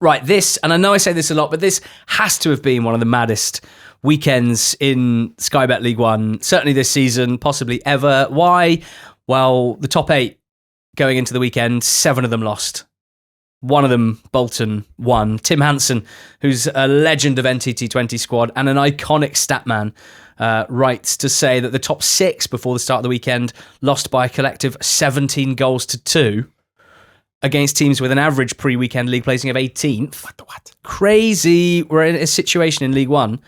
Right, this, and I know I say this a lot, but this has to have been one of the maddest weekends in Sky Bet League One, certainly this season, possibly ever. Why? Well, the top 8 going into the weekend, 7 of them lost. One of them, Bolton, won. Tim Hansen, who's a legend of NTT20 squad and an iconic stat man, writes to say that the top 6 before the start of the weekend lost by a collective 17 goals to 2 against teams with an average pre-weekend league placing of 18th. What? Crazy. We're in a situation in League One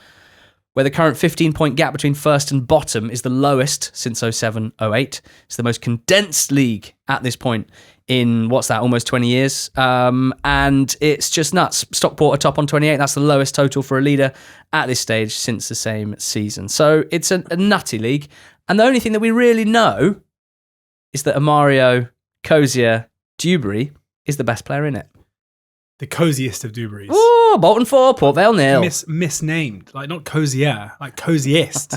where the current 15-point gap between first and bottom is the lowest since 07-08. It's the most condensed league at this point in, almost 20 years. And it's just nuts. Stockport are top on 28. That's the lowest total for a leader at this stage since the same season. So it's a nutty league. And the only thing that we really know is that Amario Cozier Dewberry is the best player in it. The coziest of Dewberries. Oh, Bolton 4, Port Vale 0. Misnamed. Like, not cozier, like coziest.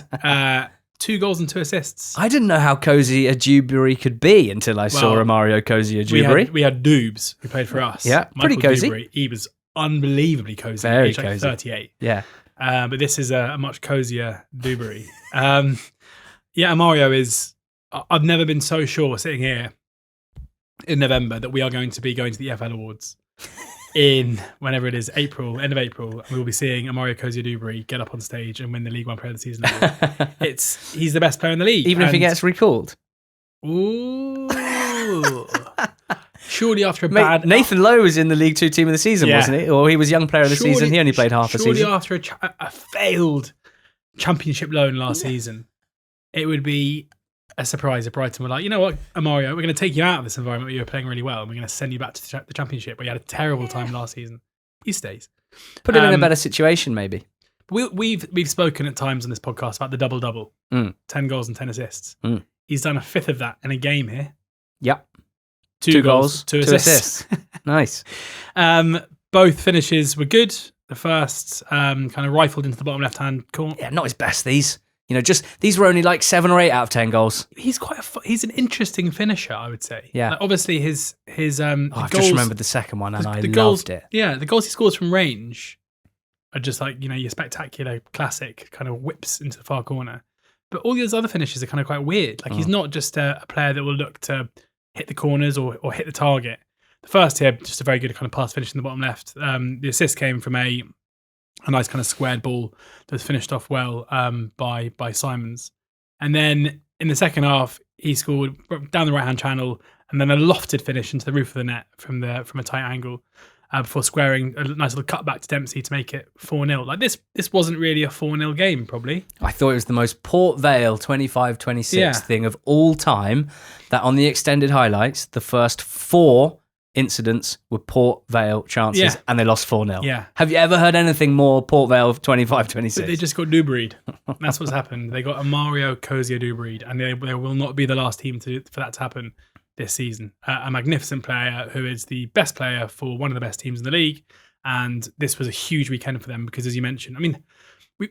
2 goals and 2 assists. I didn't know how cozy a Dewberry could be until I saw Amario Cozier Dewberry. We had Dubes, who played for us. Yeah, Michael pretty cozy. Dewberry. He was unbelievably cozy. Very cozy. Like 38. Yeah. But this is a much cozier Dewberry. Amario is... I've never been so sure sitting here in November that we are going to be going to the EFL Awards in whenever it is April, end of April. We will be seeing Amario Cozier Dewberry get up on stage and win the League One Player of the Season award. He's the best player in the league, even if he gets recalled. Ooh, surely after a bad Nathan Lowe was in the League Two team of the season, wasn't he? Or he was young player of the season. He only played half a season. Surely after a failed championship loan last season, it would be a surprise if Brighton were like, you know what, Amario, we're going to take you out of this environment where you were playing really well and we're going to send you back to the championship where you had a terrible time last season. He stays. Put him in a better situation, maybe. We've spoken at times on this podcast about the double-double. 10 goals and 10 assists. He's done a fifth of that in a game here. Yep. 2 goals, 2 assists. Nice. Both finishes were good. The first kind of rifled into the bottom left-hand corner. Yeah, not his best, these. Just these were only like 7 or 8 out of 10 goals. He's he's an interesting finisher, I would say. Yeah. Like, obviously his I've goals, just remembered the second one and I goals, loved it. Yeah, the goals he scores from range are just like, your spectacular classic kind of whips into the far corner. But all these other finishes are kind of quite weird. Like he's not just a player that will look to hit the corners or hit the target. The first here, just a very good kind of pass finish in the bottom left. The assist came from a nice kind of squared ball that was finished off well by Simons. And then in the second half, he scored down the right-hand channel and then a lofted finish into the roof of the net from a tight angle before squaring a nice little cutback to Dempsey to make it 4-0. Like this wasn't really a 4-0 game, probably. I thought it was the most Port Vale 25-26 thing of all time, that on the extended highlights, the first 4 incidents were Port Vale chances and they lost 4-0. Yeah. Have you ever heard anything more Port Vale 25-26? They just got Dewberried. That's what's happened. They got Amario Cozier Dewberried, and they will not be the last team for that to happen this season. A magnificent player who is the best player for one of the best teams in the league, and this was a huge weekend for them because, as you mentioned, I mean,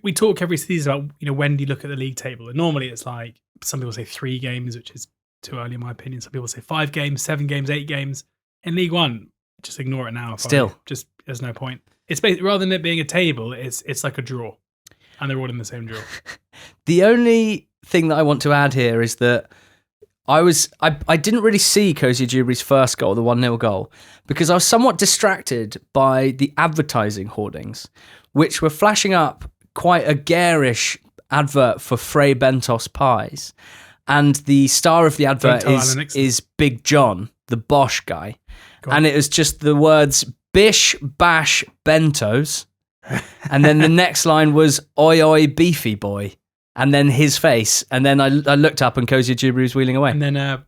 we talk every season about, when do you look at the league table, and normally it's like, some people say 3 games, which is too early in my opinion. Some people say 5 games, 7 games, 8 games. In League One, just ignore it now. Still, just there's no point. It's basically, rather than it being a table, it's like a draw, and they're all in the same draw. The only thing that I want to add here is that I didn't really see Cozier Dewberry's first goal, the 1-0 goal, because I was somewhat distracted by the advertising hoardings, which were flashing up quite a garish advert for Frey Bentos pies, and the star of the advert is Big John, the Bosch guy. And it was just the words bish, bash, bentos. And then the next line was oi, oi, beefy boy. And then his face. And then I looked up and Cozier Dewberry was wheeling away. And then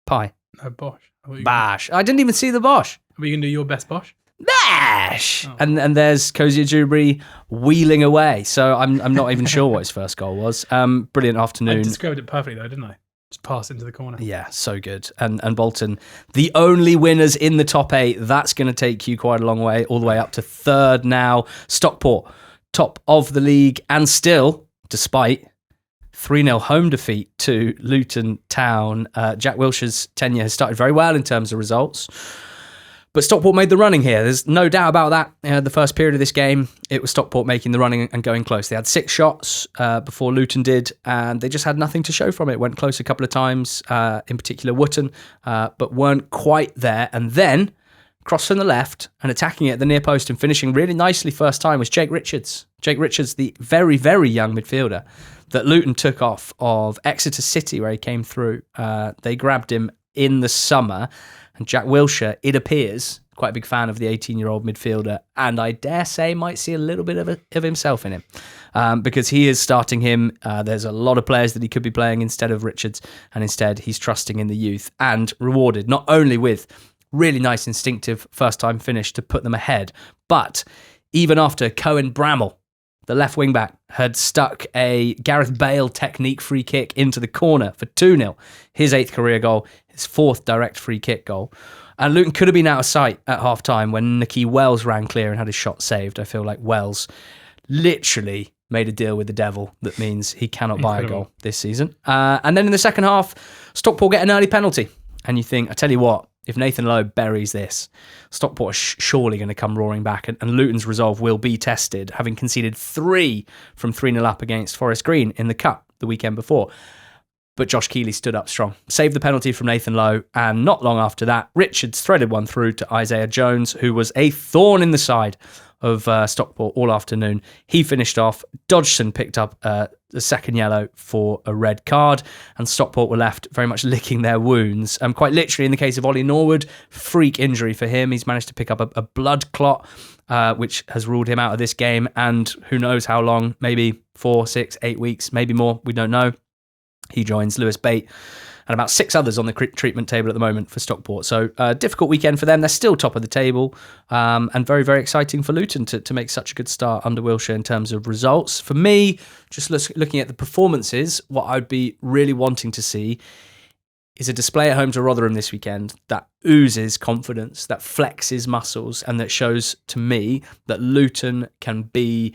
pie. No, Bosch. Bash. I didn't even see the Bosch. Are we going to do your best Bosch? Bash! Oh. And there's Cozier Dewberry wheeling away. So I'm not even sure what his first goal was. Brilliant afternoon. I described it perfectly though, didn't I? Just pass into the corner. Yeah, so good. And Bolton, the only winners in the top 8, that's going to take you quite a long way, all the way up to 3rd now. Stockport, top of the league, and still, despite 3-0 home defeat to Luton Town, Jack Wilshere's tenure has started very well in terms of results. But Stockport made the running here. There's no doubt about that. The first period of this game, it was Stockport making the running and going close. They had 6 shots before Luton did, and they just had nothing to show from it. Went close a couple of times, in particular Wootton, but weren't quite there. And then, cross from the left and attacking it at the near post and finishing really nicely first time was Jake Richards. Jake Richards, the very, very young midfielder that Luton took off of Exeter City, where he came through. They grabbed him in the summer. And Jack Wilshere, it appears, quite a big fan of the 18-year-old midfielder, and I dare say might see a little bit of himself in him, because he is starting him. There's a lot of players that he could be playing instead of Richards, and instead he's trusting in the youth and rewarded not only with really nice instinctive first-time finish to put them ahead, but even after Cohen Bramall, the left wing-back, had stuck a Gareth Bale technique free kick into the corner for 2-0, his 8th career goal, his 4th direct free kick goal. And Luton could have been out of sight at half-time when Nicky Wells ran clear and had his shot saved. I feel like Wells literally made a deal with the devil that means he cannot buy a goal this season. And then in the second half, Stockport get an early penalty. And you think, I tell you what, if Nathan Lowe buries this, Stockport are surely going to come roaring back, and Luton's resolve will be tested, having conceded 3 from 3-0 up against Forest Green in the Cup the weekend before. But Josh Keeley stood up strong, saved the penalty from Nathan Lowe, and not long after that, Richards threaded one through to Isaiah Jones, who was a thorn in the side of Stockport all afternoon. He finished off. Dodgson picked up the second yellow for a red card, and Stockport were left very much licking their wounds. Quite literally, in the case of Ollie Norwood, freak injury for him. He's managed to pick up a blood clot, which has ruled him out of this game, and who knows how long, maybe 4, 6, 8 weeks, maybe more, we don't know. He joins Lewis Bate and about 6 others on the treatment table at the moment for Stockport. So difficult weekend for them. They're still top of the table, and very, very exciting for Luton to make such a good start under Wilshere in terms of results. For me, just looking at the performances, what I'd be really wanting to see is a display at home to Rotherham this weekend that oozes confidence, that flexes muscles, and that shows to me that Luton can be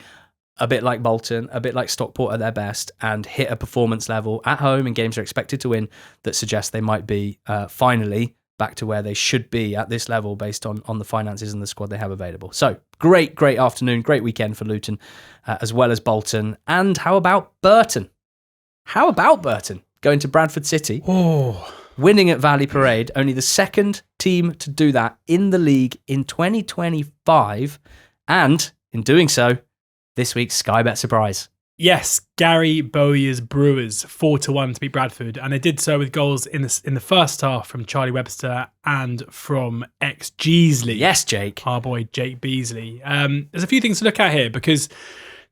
a bit like Bolton, a bit like Stockport at their best, and hit a performance level at home in games they're expected to win that suggests they might be finally back to where they should be at this level based on the finances and the squad they have available. So great afternoon, great weekend for Luton, as well as Bolton. And how about Burton? Going to Bradford City, winning at Valley Parade, only the second team to do that in the league in 2025, and in doing so, this week's Sky Bet surprise. Yes, Gary Bowyer's Brewers 4-1 to beat Bradford, and they did so with goals in the first half from Charlie Webster and from ex-Geesley. Yes, Jake. Our boy Jake Beasley. There's a few things to look at here, because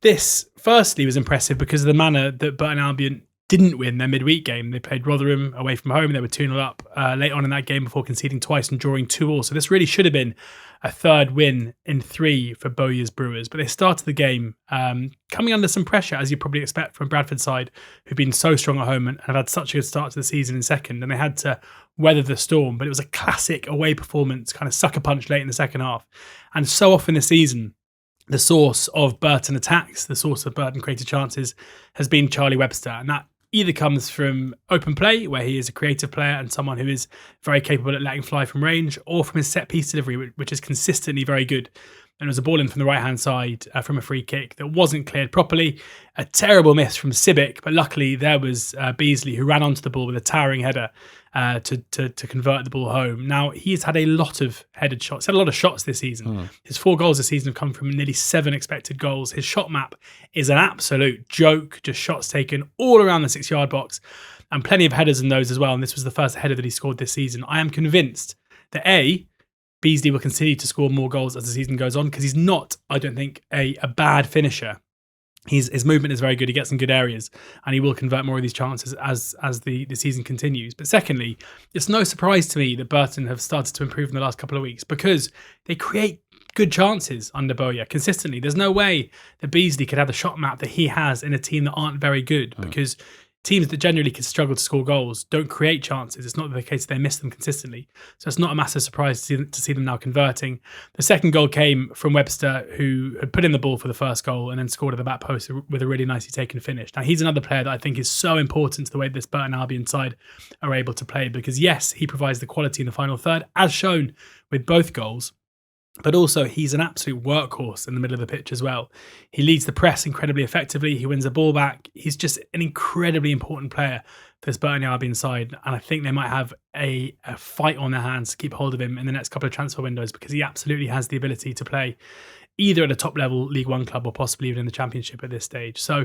this firstly was impressive because of the manner that Burton Albion didn't win their midweek game. They played Rotherham away from home. They were 2-0 up late on in that game before conceding twice and drawing 2-2. So this really should have been a third win in 3 for Bowyer's Brewers. But they started the game coming under some pressure, as you probably expect from Bradford's side, who've been so strong at home and have had such a good start to the season in second. And they had to weather the storm. But it was a classic away performance, kind of sucker punch late in the second half. And so often this season, the source of Burton attacks, the source of Burton created chances, has been Charlie Webster. And that either comes from open play, where he is a creative player and someone who is very capable at letting fly from range, or from his set-piece delivery, which is consistently very good. And it was a ball in from the right-hand side from a free kick that wasn't cleared properly. A terrible miss from Sibic, but luckily there was Beasley, who ran onto the ball with a towering header to convert the ball home. Now, he's had a lot of headed shots. He's had a lot of shots this season. His 4 goals this season have come from nearly 7 expected goals. His shot map is an absolute joke. Just shots taken all around the 6-yard box, and plenty of headers in those as well. And this was the first header that he scored this season. I am convinced that Beasley will continue to score more goals as the season goes on, because he's not, I don't think, a bad finisher. His movement is very good. He gets in good areas, and he will convert more of these chances as the season continues. But secondly, it's no surprise to me that Burton have started to improve in the last couple of weeks, because they create good chances under Bowyer consistently. There's no way that Beasley could have the shot map that he has in a team that aren't very good, because teams that generally can struggle to score goals don't create chances. It's not the case they miss them consistently. So it's not a massive surprise to see them now converting. The second goal came from Webster, who had put in the ball for the first goal and then scored at the back post with a really nicely taken finish. Now, he's another player that I think is so important to the way this Burton Albion side are able to play, because yes, he provides the quality in the final third, as shown with both goals. But also, he's an absolute workhorse in the middle of the pitch as well. He leads the press incredibly effectively. He wins the ball back. He's just an incredibly important player for this Burton Albion side. And I think they might have a fight on their hands to keep hold of him in the next couple of transfer windows, because he absolutely has the ability to play either at a top-level League One club or possibly even in the Championship at this stage. So,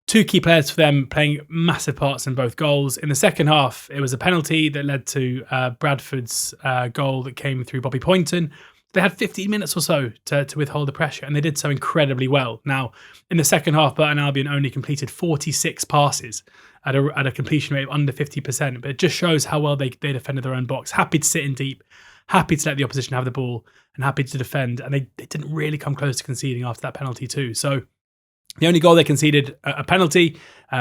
two key players for them playing massive parts in both goals. In the second half, it was a penalty that led to Bradford's goal that came through Bobby Poynton. They had 15 minutes or so to withhold the pressure, and they did so incredibly well. Now, in the second half, Burton Albion only completed 46 passes at a completion rate of under 50%, but it just shows how well they defended their own box. Happy to sit in deep, happy to let the opposition have the ball, and happy to defend, and they didn't really come close to conceding after that penalty too. So the only goal they conceded, a penalty,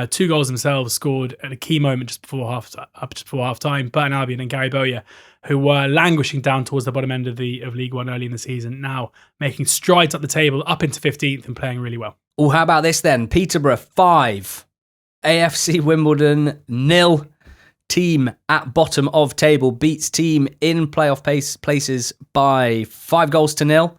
2 goals themselves scored at a key moment just before half time. Burton Albion and Gary Bowyer, who were languishing down towards the bottom end of League One early in the season, now making strides up the table, up into 15th and playing really well. Oh, how about this then? Peterborough 5, AFC Wimbledon 0. Team at bottom of table beats team in playoff places by 5-0.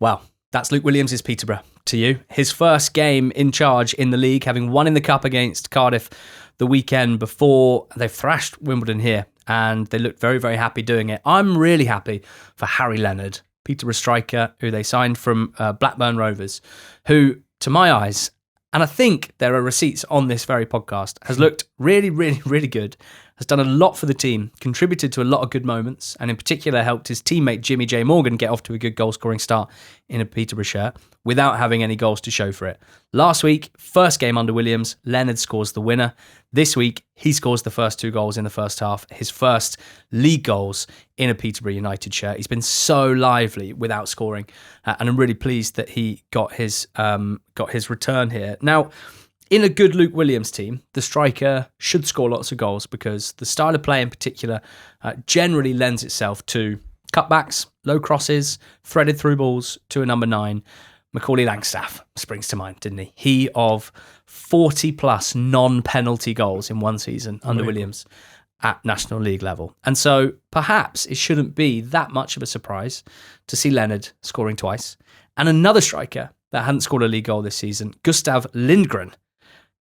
Wow, that's Luke Williams' Peterborough to you. His first game in charge in the league, having won in the cup against Cardiff the weekend before. They've thrashed Wimbledon here, and they looked very, very happy doing it. I'm really happy for Harry Leonard, Peterborough striker, who they signed from Blackburn Rovers, who, to my eyes, and I think there are receipts on this very podcast, has looked really, really, really good, has done a lot for the team, contributed to a lot of good moments, and in particular helped his teammate Jimmy J. Morgan get off to a good goal-scoring start in a Peterborough shirt without having any goals to show for it. Last week, first game under Williams, Leonard scores the winner. This week, he scores the first 2 goals in the first half, his first league goals in a Peterborough United shirt. He's been so lively without scoring, and I'm really pleased that he got his return here. Now, in a good Luke Williams team, the striker should score lots of goals, because the style of play in particular generally lends itself to cutbacks, low crosses, threaded through balls to a number 9. Macaulay Langstaff springs to mind, didn't he? He of 40 plus non-penalty goals in one season under Williams at National League level. And so perhaps it shouldn't be that much of a surprise to see Leonard scoring twice. And another striker that hadn't scored a league goal this season, Gustav Lindgren,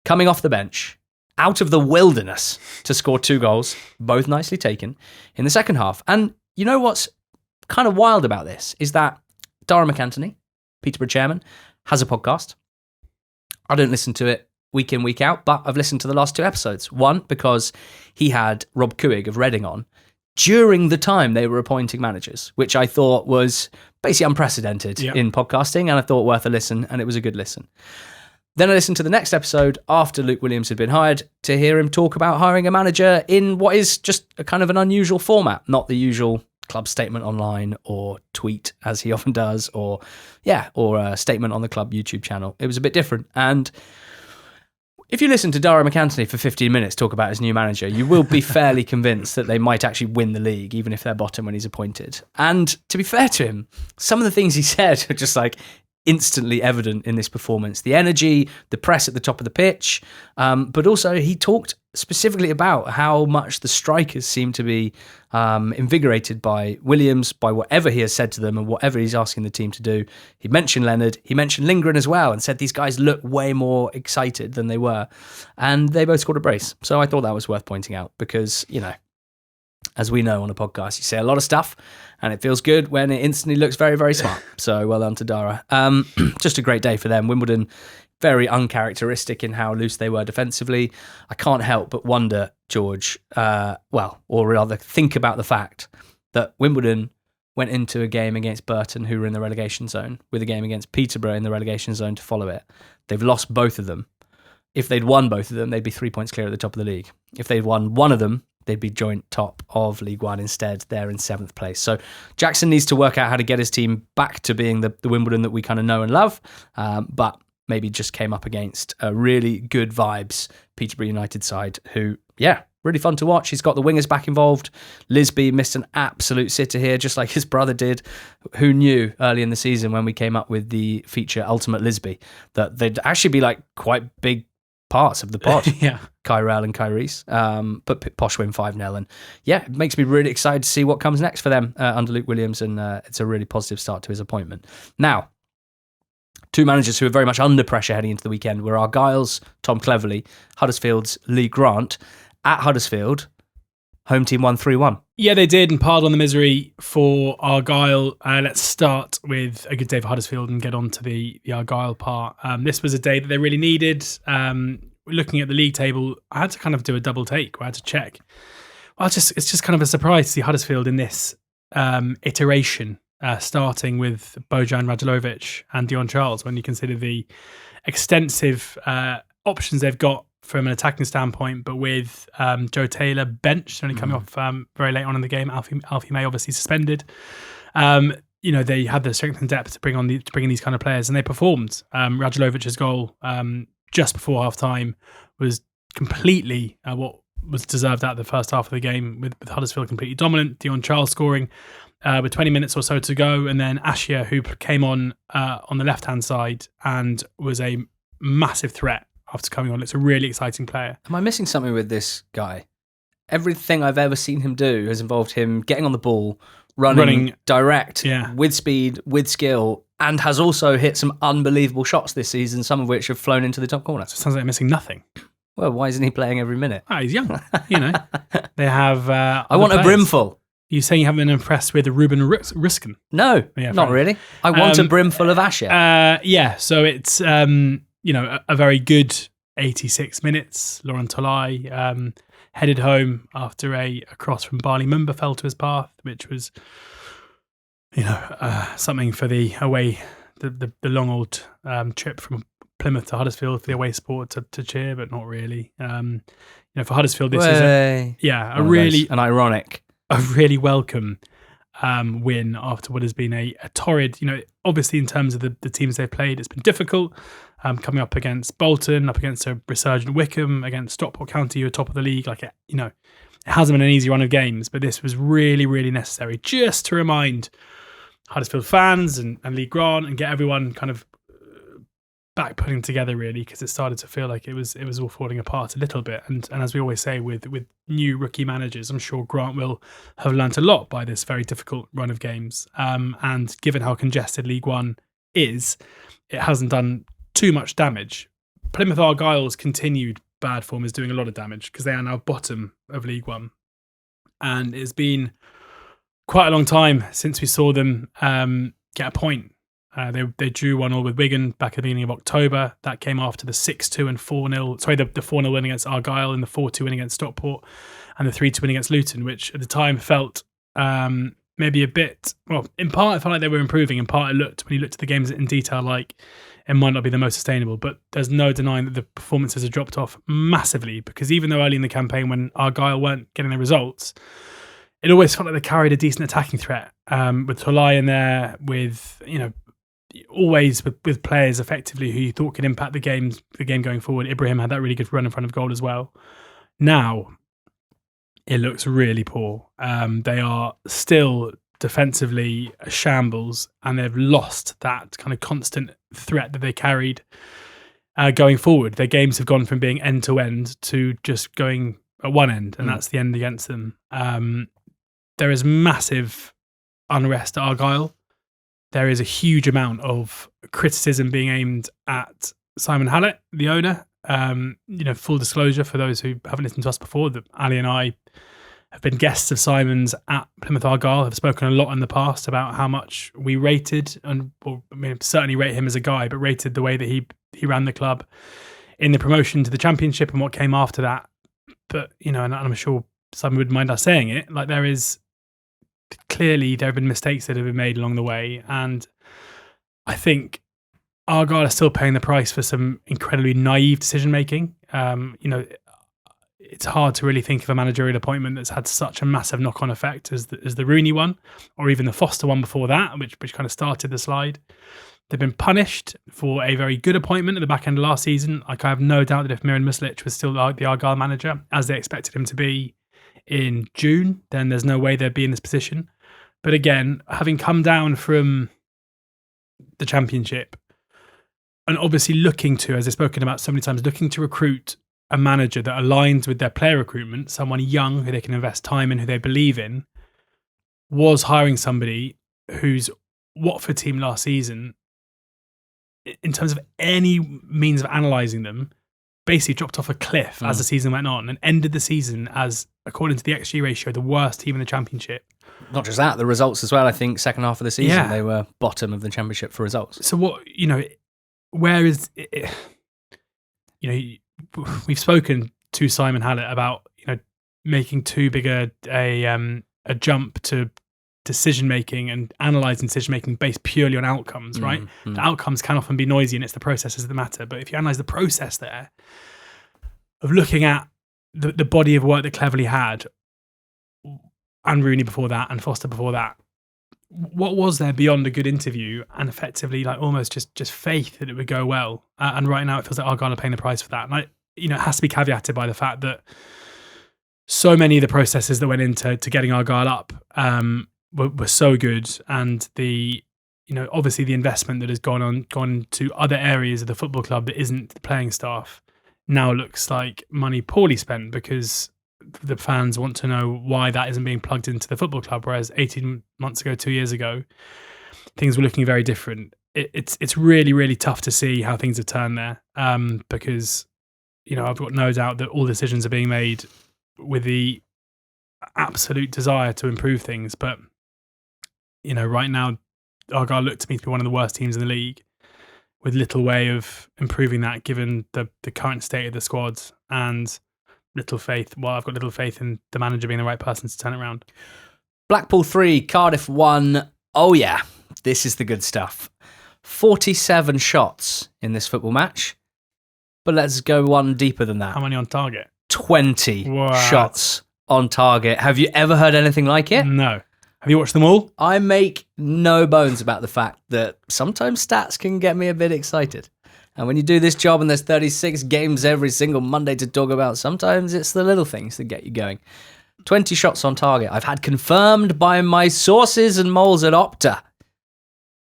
coming off the bench, out of the wilderness to score 2 goals, both nicely taken, in the second half. And you know what's kind of wild about this is that Dara McAntony, Peterborough chairman, has a podcast. I don't listen to it week in, week out, but I've listened to the last 2 episodes. One, because he had Rob Couig of Reading on during the time they were appointing managers, which I thought was basically unprecedented in podcasting, and I thought worth a listen, and it was a good listen. Then I listened to the next episode after Luke Williams had been hired to hear him talk about hiring a manager in what is just a kind of an unusual format, not the usual club statement online or tweet as he often does, or a statement on the club YouTube channel. It was a bit different. And if you listen to Dara McAntony for 15 minutes talk about his new manager, you will be fairly convinced that they might actually win the league, even if they're bottom when he's appointed. And to be fair to him, some of the things he said are just like instantly evident in this performance. The energy, the press at the top of the pitch, but also he talked specifically about how much the strikers seem to be invigorated by Williams, by whatever he has said to them and whatever he's asking the team to do. He mentioned Leonard, he mentioned Lindgren as well, and said these guys look way more excited than they were, and they both scored a brace. So I thought that was worth pointing out, because, you know, as we know on a podcast, you say a lot of stuff and it feels good when it instantly looks very, very smart. So well done to Dara. Just a great day for them. Wimbledon, very uncharacteristic in how loose they were defensively. I can't help but wonder, George, or rather think about the fact that Wimbledon went into a game against Burton, who were in the relegation zone, with a game against Peterborough in the relegation zone to follow it. They've lost both of them. If they'd won both of them, they'd be 3 points clear at the top of the league. If they'd won one of them, they'd be joint top of League One. Instead, they're in 7th place. So Jackson needs to work out how to get his team back to being the Wimbledon that we kind of know and love. But maybe just came up against a really good vibes Peterborough United side who, really fun to watch. He's got the wingers back involved. Lisby missed an absolute sitter here, just like his brother did. Who knew early in the season when we came up with the feature Ultimate Lisby that they'd actually be like quite big parts of the pod. Yeah. Kyrell and Kyrese. But Posh win 5-0. And it makes me really excited to see what comes next for them under Luke Williams. And it's a really positive start to his appointment. Now, two managers who are very much under pressure heading into the weekend were Argyle's Tom Cleverley, Huddersfield's Lee Grant. At Huddersfield, home team won 3-1. Yeah, they did, and piled on the misery for Argyle. Let's start with a good day for Huddersfield and get on to the Argyle part. This was a day that they really needed. Looking at the league table, I had to kind of do a double take. I had to check. Well, it's just kind of a surprise to see Huddersfield in this iteration, starting with Bojan Radulovic and Dion Charles, when you consider the extensive options they've got from an attacking standpoint, but with Joe Taylor benched, only coming off very late on in the game. Alfie May obviously suspended. They had the strength and depth to bring in these kind of players, and they performed. Radulovic's goal just before half time was completely what was deserved out of the first half of the game, with Huddersfield completely dominant. Dion Charles scoring with 20 minutes or so to go, and then Ashia, who came on the left hand side and was a massive threat after coming on. It's a really exciting player. Am I missing something with this guy? Everything I've ever seen him do has involved him getting on the ball, running direct, with speed, with skill, and has also hit some unbelievable shots this season, some of which have flown into the top corner. So it sounds like missing nothing. Well, why isn't he playing every minute? He's young. They have... I want a brimful. You're saying you haven't been impressed with Ruben Riskin? No, not really. I want a brimful of Ashia. So it's... a very good 86 minutes. Laurent Tolai headed home after a cross from Barney Mumba fell to his path, which was, something for the away, the long old trip from Plymouth to Huddersfield for the away support to cheer, but not really. For Huddersfield, this is a really welcome win after what has been a torrid, obviously in terms of the teams they've played, it's been difficult. Coming up against Bolton, up against a resurgent Wycombe, against Stockport County, who are top of the league. It hasn't been an easy run of games, but this was really, really necessary just to remind Huddersfield fans and Lee Grant and get everyone kind of back putting together, really, because it started to feel like it was all falling apart a little bit. And as we always say with new rookie managers, I'm sure Grant will have learnt a lot by this very difficult run of games. And given how congested League One is, it hasn't done too much damage. Plymouth Argyle's continued bad form is doing a lot of damage because they are now bottom of League One. And it's been quite a long time since we saw them get a point. They drew 1-1 with Wigan back at the beginning of October. That came after the 6-2 and 4-0. Sorry, the 4-0 win against Argyle and the 4-2 win against Stockport and the 3-2 win against Luton, which at the time felt maybe a bit, well, in part, I felt like they were improving. In part, when you looked at the games in detail, like it might not be the most sustainable, but there's no denying that the performances have dropped off massively because even though early in the campaign when Argyle weren't getting the results, it always felt like they carried a decent attacking threat with Tolai in there, with, always with players effectively who you thought could impact the game going forward. Ibrahim had that really good run in front of goal as well. Now, it looks really poor. They are still defensively a shambles, and they've lost that kind of constant threat that they carried going forward. Their games have gone from being end to end to just going at one end, and that's the end against them. There is massive unrest at Argyle. There is a huge amount of criticism being aimed at Simon Hallett, the owner. Full disclosure for those who haven't listened to us before, that Ali and I have been guests of Simon's at Plymouth Argyle, have spoken a lot in the past about how much we rated, certainly rate him as a guy, but rated the way that he ran the club in the promotion to the Championship and what came after that. But, and I'm sure Simon wouldn't mind us saying it, like there have been mistakes that have been made along the way. And I think Argyle are still paying the price for some incredibly naive decision-making. It's hard to really think of a managerial appointment that's had such a massive knock-on effect as the Rooney one, or even the Foster one before that, which kind of started the slide. They've been punished for a very good appointment at the back end of last season. Like, I have no doubt that if Miran Muslic was still the Argyle manager, as they expected him to be in June, then there's no way they'd be in this position. But again, having come down from the Championship and obviously looking to, as I've spoken about so many times, looking to recruit a manager that aligns with their player recruitment, someone young who they can invest time in, who they believe in, was hiring somebody whose Watford team last season, in terms of any means of analysing them, basically dropped off a cliff as the season went on and ended the season as, according to the XG ratio, the worst team in the Championship. Not just that, the results as well. I think second half of the season, they were bottom of the Championship for results. So what, where is it? We've spoken to Simon Hallett about, making too big a jump to decision making and analysing decision making based purely on outcomes, right? The outcomes can often be noisy and it's the processes that matter. But if you analyse the process there of looking at the body of work that Cleverley had, and Rooney before that, and Foster before that, what was there beyond a good interview and effectively like almost just faith that it would go well? And right now it feels like Argyle are paying the price for that. And it has to be caveated by the fact that so many of the processes that went into getting Argyle up were so good, and the obviously the investment that has gone to other areas of the football club that isn't the playing staff now looks like money poorly spent, because the fans want to know why that isn't being plugged into the football club, whereas 18 months ago, 2 years ago, things were looking very different. It's really, really tough to see how things have turned there, because I've got no doubt that all decisions are being made with the absolute desire to improve things, but right now, Argyle look to me to be one of the worst teams in the league, with little way of improving that given the current state of the squad, and little faith. Well, I've got little faith in the manager being the right person to turn it around. Blackpool 3, Cardiff 1. Oh yeah, this is the good stuff. 47 shots in this football match, but let's go one deeper than that. How many on target? 20 shots on target. Have you ever heard anything like it? No. Have you watched them all? I make no bones about the fact that sometimes stats can get me a bit excited. And when you do this job and there's 36 games every single Monday to talk about, sometimes it's the little things that get you going. 20 shots on target. I've had confirmed by my sources and moles at Opta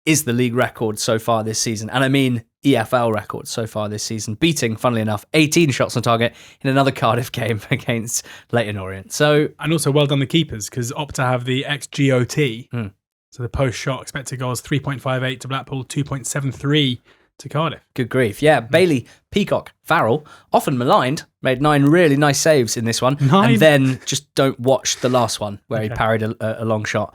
is the league record so far this season. And I mean EFL record so far this season, beating, funnily enough, 18 shots on target in another Cardiff game against Leyton Orient. And also well done the keepers, because Opta have the XGOT. So the post-shot expected goals 3.58 to Blackpool, 2.73 to Cardiff. Good grief. Yeah, Bailey, Peacock, Farrell, often maligned, made 9 really nice saves in this one. 9? And then just don't watch the last one where he parried a long shot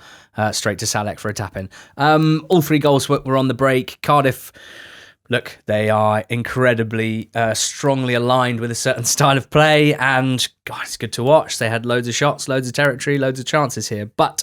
straight to Salek for a tap-in. All 3 goals were on the break. Cardiff, look, they are incredibly strongly aligned with a certain style of play, and God, it's good to watch. They had loads of shots, loads of territory, loads of chances here. But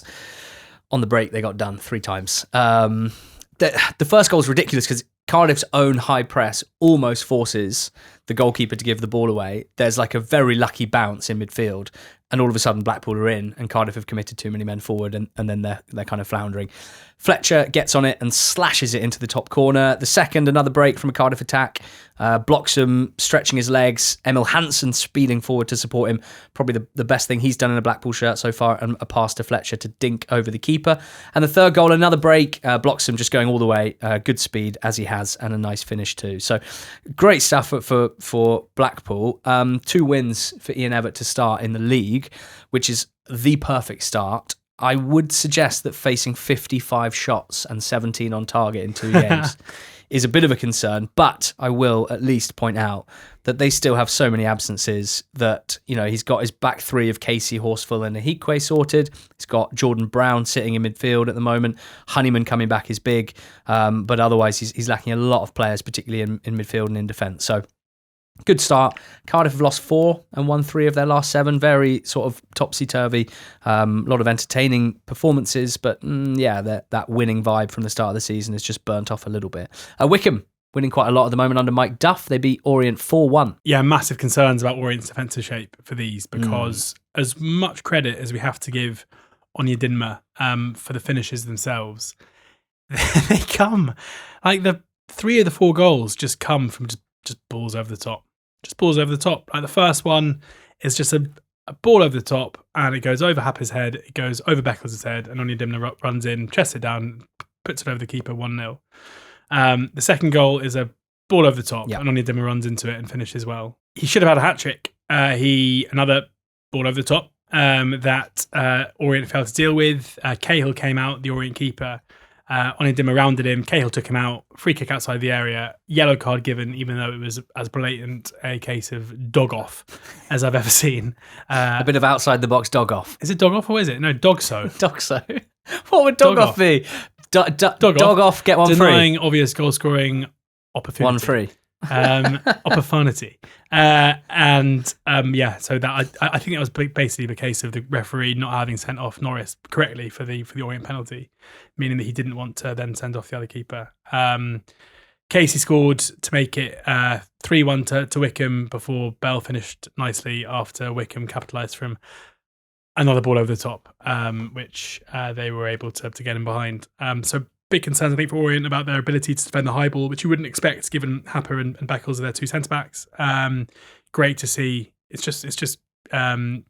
on the break, they got done 3 times. The first goal is ridiculous because Cardiff's own high press almost forces the goalkeeper to give the ball away. There's like a very lucky bounce in midfield, and all of a sudden Blackpool are in, and Cardiff have committed too many men forward, and then they're kind of floundering. Fletcher gets on it and slashes it into the top corner. The second, another break from a Cardiff attack. Bloxham stretching his legs. Emil Hansen speeding forward to support him. Probably the best thing he's done in a Blackpool shirt so far, and a pass to Fletcher to dink over the keeper. And the third goal, another break. Bloxham just going all the way. Good speed, as he has, and a nice finish too. So great stuff for Blackpool. 2 wins for Ian Evatt to start in the league, which is the perfect start. I would suggest that facing 55 shots and 17 on target in 2 games is a bit of a concern, but I will at least point out that they still have so many absences that, he's got his back 3 of Casey, Horsfall and Ahikwe sorted. He's got Jordan Brown sitting in midfield at the moment. Honeyman coming back is big, but otherwise he's lacking a lot of players, particularly in midfield and in defence. So good start. Cardiff have lost 4 and won 3 of their last 7. Very sort of topsy-turvy. A lot of entertaining performances, but that winning vibe from the start of the season has just burnt off a little bit. Wycombe winning quite a lot at the moment under Mike Duff. They beat Orient 4-1. Yeah, massive concerns about Orient's defensive shape for these, because as much credit as we have to give Onyedinma for the finishes themselves, they come. Like the 3 of the 4 goals just come from just balls over the top. Just balls over the top. Like the first one is just a ball over the top, and it goes over Happer's head, it goes over Beckles' head, and Onyedinma runs in, chests it down, puts it over the keeper 1-0. The second goal is a ball over the top, and Onyedinma runs into it and finishes well. He should have had a hat-trick. Another ball over the top that Orient failed to deal with. Cahill came out, the Orient keeper. Onyedinma rounded him. Cahill took him out. Free kick outside the area. Yellow card given, even though it was as blatant a case of dog off as I've ever seen. A bit of outside the box dog off. Is it dog off or is it? No, dog so. Dog so. What would dog off be? Dog off, get one free. Denying obvious goal scoring opportunity. 1 free. Opportunity. So that I think it was basically the case of the referee not having sent off Norris correctly for the Orient penalty, meaning that he didn't want to then send off the other keeper. Casey scored to make it 3-1 to Wycombe before Bell finished nicely after Wycombe capitalised from another ball over the top, which they were able to get in behind. So big concerns, I think, for Orient about their ability to defend the high ball, which you wouldn't expect given Happer and Beckles are their 2 centre backs. Great to see. It's just Wycombe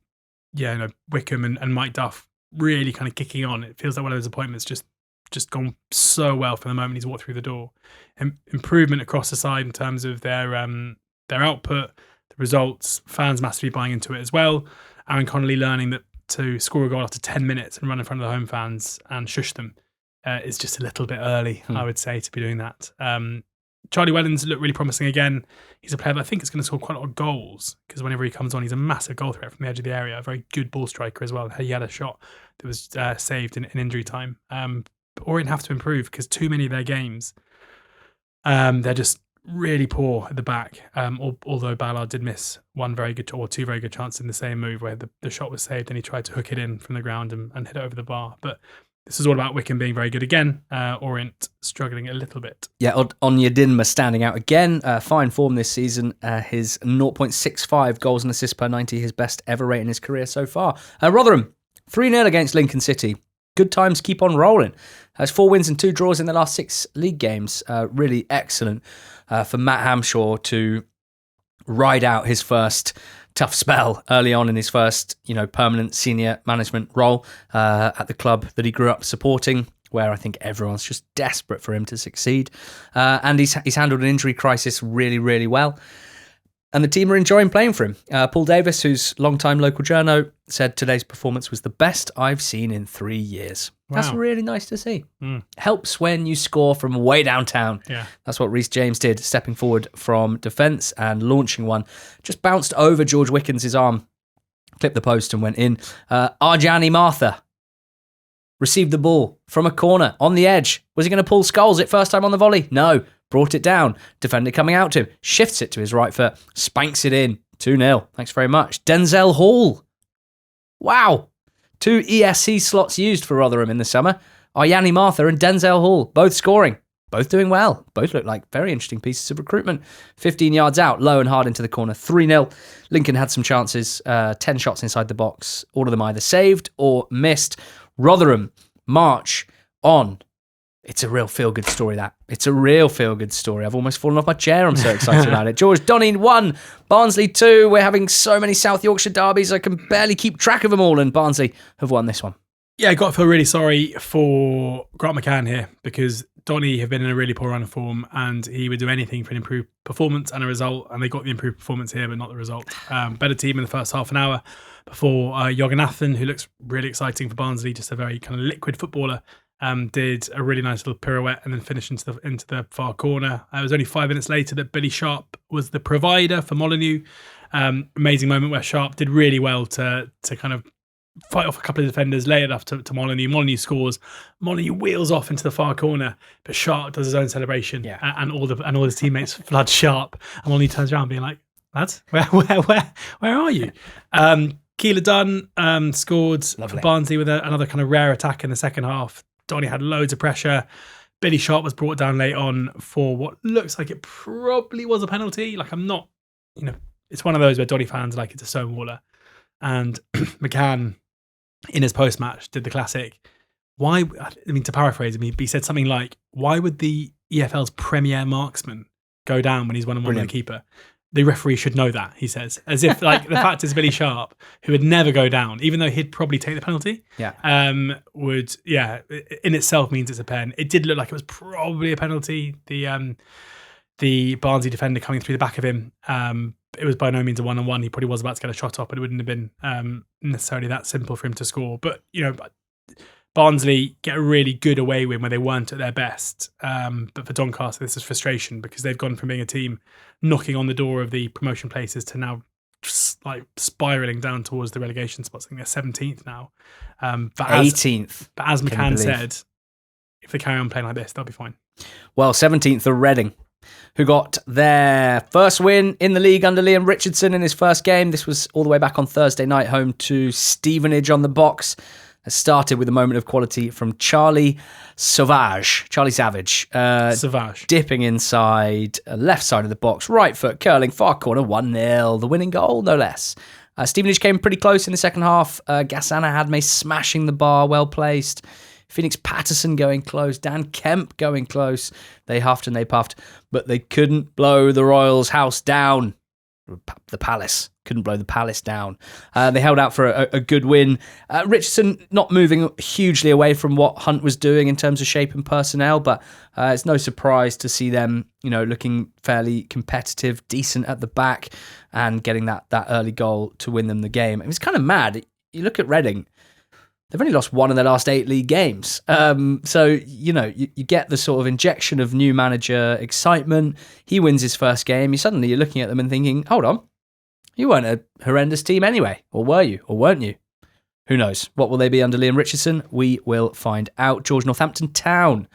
and Mike Duff really kind of kicking on. It feels like one of those appointments just gone so well from the moment he's walked through the door. Improvement across the side in terms of their output, the results, fans massively buying into it as well. Aaron Connolly learning that to score a goal after 10 minutes and run in front of the home fans and shush them is just a little bit early, I would say, to be doing that. Charlie Wellens looked really promising again. He's a player that I think is going to score quite a lot of goals because whenever he comes on, he's a massive goal threat from the edge of the area. A very good ball striker as well. He had a shot that was saved in injury time. But Orient have to improve because too many of their games, they're just really poor at the back. Although Ballard did miss 2 very good chances in the same move where the shot was saved and he tried to hook it in from the ground and hit it over the bar. But this is all about Wycombe being very good again. Orient struggling a little bit. Yeah, Onyedinma standing out again. Fine form this season. His 0.65 goals and assists per 90, his best ever rate in his career so far. Rotherham, 3-0 against Lincoln City. Good times keep on rolling. Has 4 wins and 2 draws in the last 6 league games. Really excellent for Matt Hamshaw to ride out his first tough spell early on in his first, permanent senior management role at the club that he grew up supporting, where I think everyone's just desperate for him to succeed. And he's handled an injury crisis really, really well. And the team are enjoying playing for him. Paul Davis, who's longtime local journo, said today's performance was the best I've seen in 3 years. Wow. That's really nice to see. Helps when you score from way downtown. Yeah. That's what Reece James did, stepping forward from defence and launching one. Just bounced over George Wickens' arm, clipped the post and went in. Arjani Martha received the ball from a corner on the edge. Was he going to pull Scholes it first time on the volley? No. Brought it down. Defender coming out to him. Shifts it to his right foot. Spanks it in. 2-0. Thanks very much. Denzel Hall. Wow. 2 ESC slots used for Rotherham in the summer. Arjani Martha and Denzel Hall. Both scoring. Both doing well. Both look like very interesting pieces of recruitment. 15 yards out. Low and hard into the corner. 3-0. Lincoln had some chances. 10 shots inside the box. All of them either saved or missed. Rotherham march on. It's a real feel-good story, that. It's a real feel-good story. I've almost fallen off my chair. I'm so excited about it. George Donny 1, Barnsley 2. We're having so many South Yorkshire derbies, I can barely keep track of them all, and Barnsley have won this one. Yeah, I got to feel really sorry for Grant McCann here because Donny have been in a really poor run of form and he would do anything for an improved performance and a result, and they got the improved performance here, but not the result. Better team in the first half an hour before Yoganathan, who looks really exciting for Barnsley, just a very kind of liquid footballer, did a really nice little pirouette and then finished into the far corner. It was only 5 minutes later that Billy Sharp was the provider for Molyneux. Amazing moment where Sharp did really well to kind of fight off a couple of defenders, lay it off to Molyneux. Molyneux scores. Molyneux wheels off into the far corner, but Sharp does his own celebration, and all his teammates flood Sharp. And Molyneux turns around, being like, "Lads, where are you?" Keeler Dunn scored for Barnsley with another kind of rare attack in the second half. Donny had loads of pressure. Billy Sharp was brought down late on for what looks like it probably was a penalty. Like, I'm not, it's one of those where Donny fans like it's a stonewaller. And McCann, in his post-match, did the classic, why, I mean, to paraphrase him, he said something like, why would the EFL's premier marksman go down when he's one-on-one with the keeper? The referee should know that, he says. As if, like, the fact is Billy Sharp, who would never go down, even though he'd probably take the penalty, in itself means it's a pen. It did look like it was probably a penalty. The Barnsley defender coming through the back of him, it was by no means a one-on-one. He probably was about to get a shot off, but it wouldn't have been necessarily that simple for him to score. But, you know, Barnsley get a really good away win where they weren't at their best. But for Doncaster, this is frustration because they've gone from being a team knocking on the door of the promotion places to now like spiraling down towards the relegation spots. I think they're 17th now. But 18th. But as McCann said, if they carry on playing like this, they'll be fine. Well, 17th are Reading, who got their first win in the league under Liam Richardson in his first game. This was all the way back on Thursday night, home to Stevenage on the box. It started with a moment of quality from Charlie Savage, dipping inside, left side of the box, right foot curling, far corner, 1-0, the winning goal, no less. Stevenage came pretty close in the second half. Gassana Hadme smashing the bar, well placed. Phoenix Patterson going close, Dan Kemp going close. They huffed and they puffed, but they couldn't blow the Royals' house down. The Palace. Couldn't blow the Palace down. They held out for a good win. Richardson not moving hugely away from what Hunt was doing in terms of shape and personnel, but it's no surprise to see them, you know, looking fairly competitive, decent at the back, and getting that early goal to win them the game. It was kind of mad. You look at Reading, they've only lost one of their last 8 league games. So, you know, you get the sort of injection of new manager excitement. He wins his first game. You're looking at them and thinking, hold on, you weren't a horrendous team anyway. Or were you? Or weren't you? Who knows? What will they be under Liam Richardson? We will find out. Northampton Town.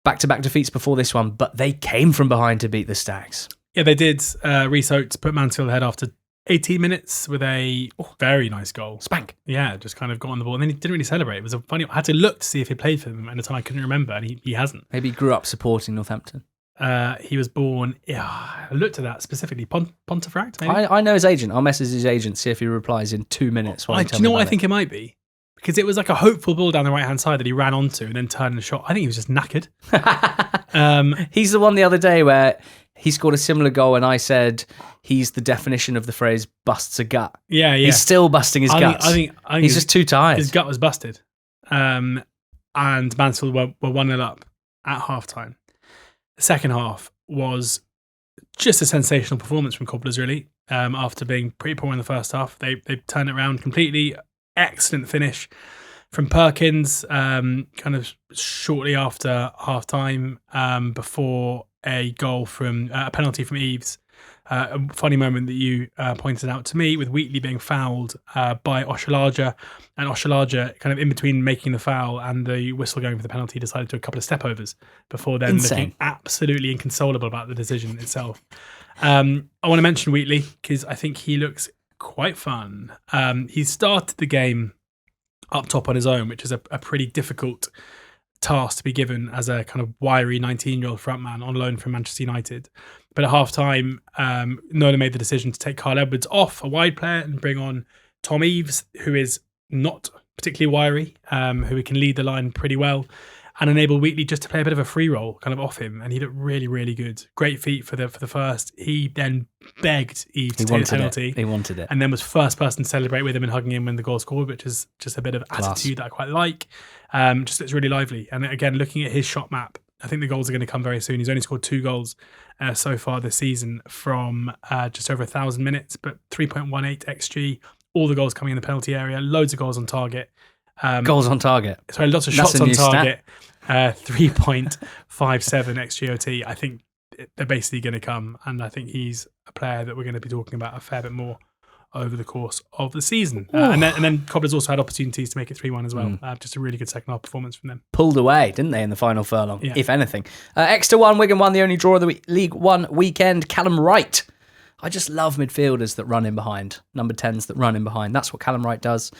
Back-to-back defeats before this one, but they came from behind to beat the Stags. Yeah, they did. Reece Oates put Mansfield ahead after 18 minutes with a very nice goal. Spank. Yeah, just kind of got on the ball. And then he didn't really celebrate. It was a funny... I had to look to see if he played for them at the time. I couldn't remember, and he hasn't. Maybe he grew up supporting Northampton. He was born... Yeah, I looked at that specifically. Pontefract, maybe? I know his agent. I'll message his agent, see if he replies in 2 minutes. Do you know what I think it might be? Because it was like a hopeful ball down the right-hand side that he ran onto and then turned and shot. I think he was just knackered. He's the one the other day where he scored a similar goal and I said he's the definition of the phrase busts a gut. Yeah. He's still busting his guts. I think he's just too tired. His gut was busted. And Mansfield were 1-0 up at half-time. The second half was just a sensational performance from Cobblers, really. After being pretty poor in the first half, they turned it around completely. Excellent finish from Perkins, kind of shortly after half time, before a goal from a penalty from Eves. A funny moment that you pointed out to me with Wheatley being fouled by Oshalaja, and Oshalaja kind of in between making the foul and the whistle going for the penalty decided to do a couple of step overs before then looking absolutely inconsolable about the decision itself. I want to mention Wheatley because I think he looks quite fun. He started the game up top on his own, which is a pretty difficult task to be given as a kind of wiry 19-year-old frontman on loan from Manchester United. But at half-time, Nola made the decision to take Carl Edwards off, a wide player, and bring on Tom Eves, who is not particularly wiry, who can lead the line pretty well, and enable Wheatley just to play a bit of a free roll kind of off him, and he looked really, really good. Great feat for the first. He then begged Eves to take the penalty. He wanted it. And then was first person to celebrate with him and hugging him when the goal scored, which is just a bit of attitude that I quite like. Just looks really lively. And again, looking at his shot map, I think the goals are going to come very soon. He's only scored 2 goals so far this season from just over 1,000 minutes, but 3.18 XG, all the goals coming in the penalty area, loads of goals on target. Goals on target. Sorry, lots of shots on target. 3.57 XGOT. I think they're basically going to come, and I think he's a player that we're going to be talking about a fair bit more over the course of the season. And then Cobblers also had opportunities to make it 3-1 as well. Just a really good second half performance from them. Pulled away, didn't they, in the final furlong, if anything. Exeter 1, Wigan 1, the only draw of the League One weekend. Callum Wright. I just love midfielders that run in behind, number 10s that run in behind. That's what Callum Wright does.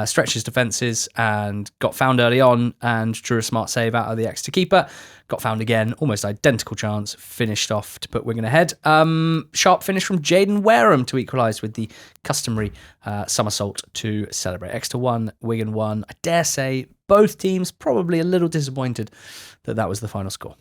Stretches defences and got found early on and drew a smart save out of the Exeter keeper. Got found again, almost identical chance, finished off to put Wigan ahead. Sharp finish from Jaden Wareham to equalise with the customary somersault to celebrate. Exeter 1, Wigan 1. I dare say both teams probably a little disappointed that was the final score.